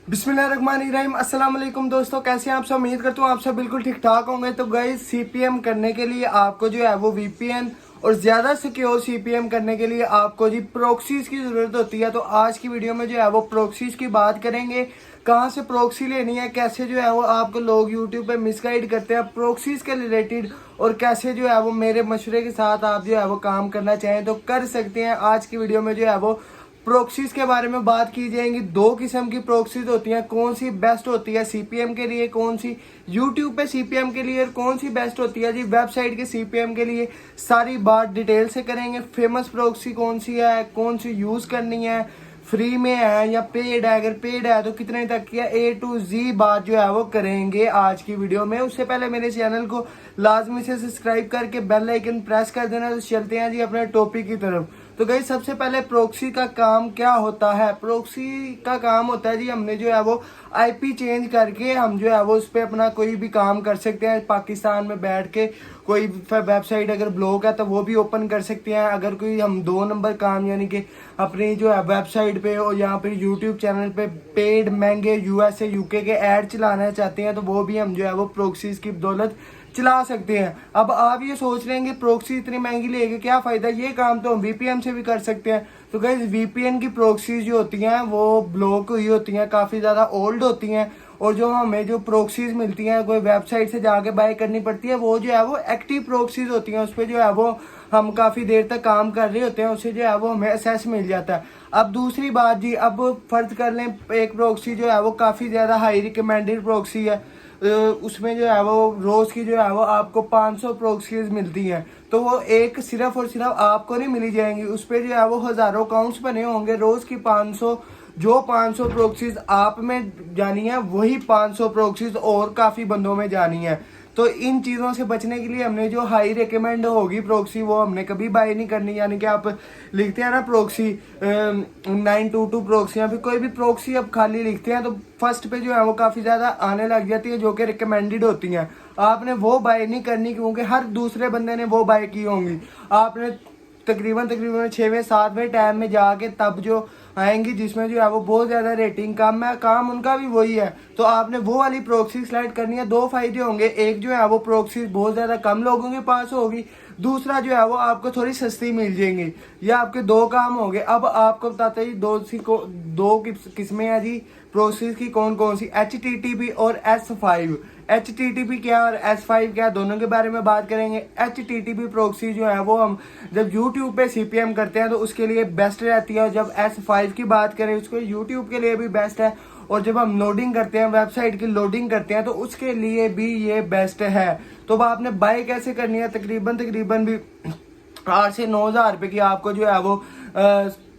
बिस्मिल्लाहिर्रहमानिर्रहीम। अस्सलाम वालेकुम दोस्तों, कैसे हैं आप सब। उम्मीद करता हूँ आप सब बिल्कुल ठीक ठाक होंगे। तो गाइस, सीपीएम करने के लिए आपको जो है वो वीपीएन और ज़्यादा सिक्योर सीपीएम करने के लिए आपको जी प्रॉक्सीज की ज़रूरत होती है। तो आज की वीडियो में जो है वो प्रॉक्सीज की बात करेंगे, कहाँ से प्रॉक्सी लेनी है, कैसे जो है वो आपको लोग यूट्यूब पे मिसगाइड करते हैं प्रॉक्सीज के रिलेटेड, और कैसे जो है वो मेरे मशवरे के साथ आप जो है वो काम करना चाहें तो कर सकते हैं। आज की वीडियो में जो है वो प्रोक्सीज के बारे में बात की जाएगी। दो किस्म की प्रोक्सीज होती हैं, कौन सी बेस्ट होती है सीपीएम के लिए, कौन सी यूट्यूब पे सीपीएम के लिए, और कौन सी बेस्ट होती है जी वेबसाइट के सीपीएम के लिए। सारी बात डिटेल से करेंगे। फेमस प्रोक्सी कौन सी है, कौन सी यूज करनी है, फ्री में है या पेड है, अगर पेड है तो कितने तक की है, ए टू जी बात जो है वो करेंगे आज की वीडियो में। उससे पहले मेरे चैनल को लाजमी से सब्सक्राइब करके बेल आइकन प्रेस कर देना। तो चलते हैं जी अपने टॉपिक की तरफ। तो गई सबसे पहले प्रोक्सी का काम क्या होता है। प्रोक्सी का काम होता है जी, हमने जो है वो आईपी चेंज करके हम जो है वो उस पर अपना कोई भी काम कर सकते हैं। पाकिस्तान में बैठ के कोई वेबसाइट अगर ब्लॉक है तो वो भी ओपन कर सकते हैं। अगर कोई हम 2 नंबर काम यानी कि अपनी जो है वेबसाइट पे और यहाँ पे यूट्यूब चैनल पे पेड महंगे यूएसए यूके के ऐड चलाना चाहते हैं तो वो भी हम जो है वो प्रोक्सीज की बदौलत चला सकते हैं। अब आप ये सोच रहे हैं कि प्रोक्सी इतनी महंगी लेके क्या फायदा, ये काम तो हम वीपीएन से भी कर सकते हैं। तो गाइस, वीपीएन की प्रोक्सीज जो होती हैं वो ब्लॉक हुई होती हैं, काफ़ी ज़्यादा ओल्ड होती हैं, और जो हमें जो प्रोक्सीज मिलती हैं कोई वेबसाइट से जाके बाय करनी पड़ती है, वो जो है वो एक्टिव प्रोक्सीज होती हैं। उस पर जो है वो हम काफ़ी देर तक काम कर रहे होते हैं, उससे जो है वो हमें एक्सेस मिल जाता है। अब दूसरी बात जी, अब फर्ज कर लें एक प्रोक्सी जो है वो काफ़ी ज़्यादा हाई रिकमेंडेड प्रोक्सी है, उसमें जो है वो रोज की जो है वो आपको 500 प्रोक्सीज मिलती हैं। तो वो एक सिर्फ और सिर्फ आपको नहीं मिली जाएंगी, उस पर जो है वो हजारों अकाउंट्स बने होंगे। रोज की 500 जो 500 प्रोक्सीज आप में जानी है, वही 500 प्रोक्सीज और काफी बंदों में जानी है। तो इन चीज़ों से बचने के लिए हमने जो हाई रिकमेंड होगी प्रोक्सी वो हमने कभी बाय नहीं करनी। यानी कि आप लिखते हैं ना प्रोक्सी 922 प्रोक्सी या फिर कोई भी प्रोक्सी अब खाली लिखते हैं तो फर्स्ट पे जो है वो काफ़ी ज़्यादा आने लग जाती है जो कि रिकमेंडेड होती हैं। आपने वो बाय नहीं करनी क्योंकि हर दूसरे बंदे ने वो बाय की होंगी। आपने तकरीबन 6वें 7वें टाइम में जाके तब जो आएंगी जिसमें जो है वो बहुत ज़्यादा रेटिंग कम है, काम उनका भी वही है, तो आपने वो वाली प्रोक्सी सेलेक्ट करनी है। दो फायदे होंगे, एक जो है वो प्रोक्सी बहुत ज़्यादा कम लोगों के पास होगी, दूसरा जो है वो आपको थोड़ी सस्ती मिल जाएंगी। ये आपके दो काम हो गए। अब आपको बताते ही दो किस्में हैं जी प्रोक्सीज की, कौन कौन सी, HTTP और S5। HTTP क्या और S5 क्या, दोनों के बारे में बात करेंगे। HTTP प्रोक्सी जो है वो हम जब YouTube पे CPM करते हैं तो उसके लिए बेस्ट रहती है, और जब S5 की बात करें उसको YouTube के लिए भी बेस्ट है, और जब हम लोडिंग करते हैं वेबसाइट की लोडिंग करते हैं तो उसके लिए भी ये बेस्ट है। तो अब आपने बाय कैसे करनी है, तकरीबन भी 8 से 9 हज़ार रुपये की आपको जो है वो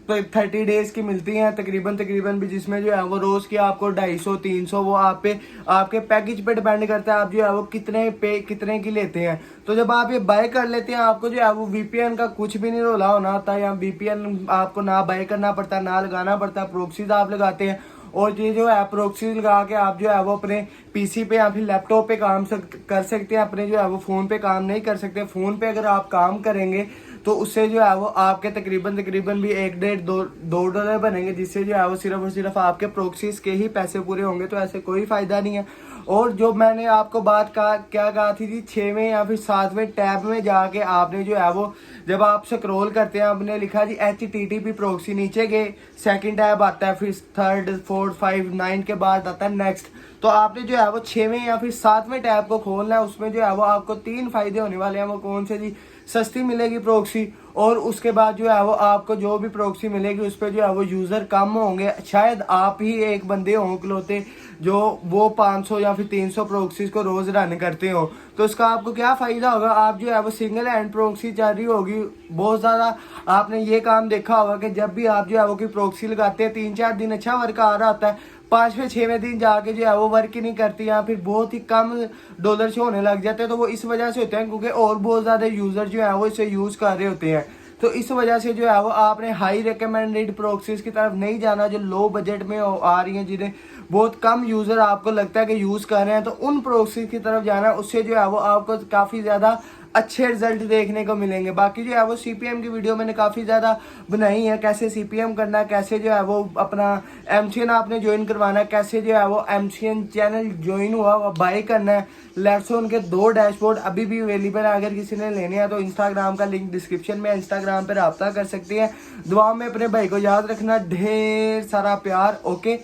30 डेज की मिलती हैं तकरीबन भी, जिसमें जो है वो रोज की आपको 250-300 वो आप पे आपके पैकेज पे डिपेंड करता है आप जो है वो कितने की लेते हैं। तो जब आप ये बाय कर लेते हैं आपको जो है वो वीपीएन का कुछ भी नहीं रोला होना होता, या वीपीएन आपको ना बाय करना पड़ता, ना लगाना पड़ता, प्रोक्सीज आप लगाते हैं, और ये जो है प्रोक्सी लगा के आप जो है वो अपने पीसी पे या फिर लैपटॉप पे काम कर सकते हैं। अपने जो है वो फ़ोन पे काम नहीं कर सकते। फ़ोन पे अगर आप काम करेंगे तो उससे जो है वो आपके तकरीबन भी 1-1.5-2 डॉलर बनेंगे, जिससे जो है वो सिर्फ और सिर्फ आपके प्रोक्सीज के ही पैसे पूरे होंगे। तो ऐसे कोई फ़ायदा नहीं है। और जो मैंने आपको बात क्या कहा थी जी, 6वें या फिर 7वें टैब में जाके आपने जो है वो जब आप स्क्रॉल करते हैं आपने लिखा जी HTTP प्रोक्सी, नीचे के सेकंड टैब आता है, फिर 3rd 4th 5 9 के बाद आता है नेक्स्ट। तो आपने जो है वो 6वें या फिर 7वें टैब को खोलना है। उसमें जो है वो आपको 3 फायदे होने वाले हैं। वो कौन से जी, सस्ती मिलेगी प्रोक्सी, और उसके बाद जो है वो आपको जो भी प्रोक्सी मिलेगी उस पर जो है वो यूज़र कम होंगे। शायद आप ही एक बंदे हों इकलौते जो वो 500 या फिर 300 प्रोक्सीज को रोज़ रन करते हो। तो उसका आपको क्या फ़ायदा होगा, आप जो है वो सिंगल हैंड प्रोक्सी चल रही होगी बहुत ज़्यादा। आपने ये काम देखा होगा कि जब भी आप जो है वो कोई प्रोक्सी लगाते हैं 3-4 दिन अच्छा वर्क आ रहा होता है, 5वें 6वें दिन जाके जो है वो वर्क ही नहीं करती, या फिर बहुत ही कम डॉलर से होने लग जाते हैं। तो वो इस वजह से होते हैं क्योंकि और बहुत ज़्यादा यूज़र जो है वो इसे यूज़ कर रहे होते हैं। तो इस वजह से जो है वो आपने हाई रिकमेंडेड प्रोक्सीज की तरफ नहीं जाना जो लो बजट में आ रही हैं, जिन्हें बहुत कम यूज़र आपको लगता है कि यूज़ कर रहे हैं, तो उन प्रोक्सीज की तरफ जाना। उससे जो है वो आपको काफ़ी ज़्यादा अच्छे रिजल्ट देखने को मिलेंगे। बाकी जो है वो CPM की वीडियो मैंने काफ़ी ज़्यादा बनाई है, कैसे CPM करना है, कैसे जो है वो अपना MCN आपने ज्वाइन करवाना है, कैसे जो है वो MCN चैनल ज्वाइन हुआ वो बाय करना है। लेट्सो उनके 2 डैशबोर्ड अभी भी अवेलेबल है, अगर किसी ने लेने हैं तो इंस्टाग्राम का लिंक डिस्क्रिप्शन में, इंस्टाग्राम पर रब्ता कर सकते हैं। दुआ में अपने भाई को याद रखना, ढेर सारा प्यार। ओके,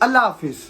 अल्लाह हाफिज़।